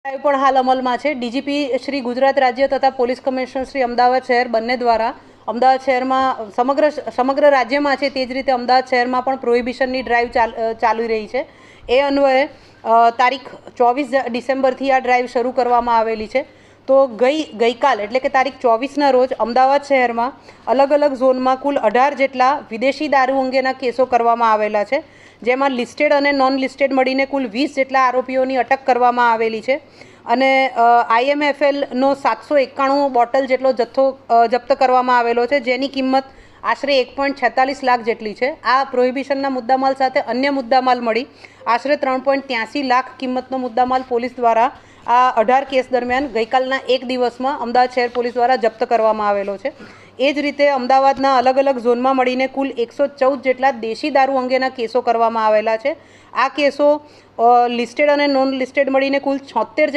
પણ હાલ અમલમાં છે। ડીજીપી શ્રી ગુજરાત રાજ્ય તથા પોલીસ કમિશનર શ્રી અમદાવાદ શહેર બંને દ્વારા અમદાવાદ શહેરમાં સમગ્ર રાજ્યમાં છે તે જ રીતે અમદાવાદ શહેરમાં પણ પ્રોહિબિશનની ડ્રાઈવ ચાલી રહી છે। એ અન્વયે તારીખ 24 ડિસેમ્બરથી આ ડ્રાઈવ શરૂ કરવામાં આવેલી છે। તો ગઈકાલ એટલે કે તારીખ 24ના રોજ અમદાવાદ શહેરમાં અલગ અલગ ઝોનમાં કુલ 18 જેટલા વિદેશી દારૂ અંગેના કેસો કરવામાં આવેલા છે, જેમાં લિસ્ટેડ અને નોન લિસ્ટેડ મળીને કુલ 20 જેટલા આરોપીઓની અટક કરવામાં આવેલી છે અને IMFLનો 791 બોટલ જેટલો જથ્થો જપ્ત કરવામાં આવેલો છે, જેની કિંમત આશરે 1.46 લાખ જેટલી છે। આ પ્રોહિબિશનના મુદ્દામાલ સાથે અન્ય મુદ્દામાલ મળી આશરે 3.83 લાખ કિંમતનો મુદ્દામાલ પોલીસ દ્વારા આ 18 કેસ દરમિયાન ગઈકાલના એક દિવસમાં અમદાવાદ શહેર પોલીસ દ્વારા જપ્ત કરવામાં આવેલો છે। એ જ રીતે અમદાવાદના અલગ અલગ ઝોનમાં મળીને કુલ 114 જેટલા દેશી દારૂ અંગેના કેસો કરવામાં આવેલા છે। આ કેસો લિસ્ટેડ અને નોન લિસ્ટેડ મળીને કુલ 76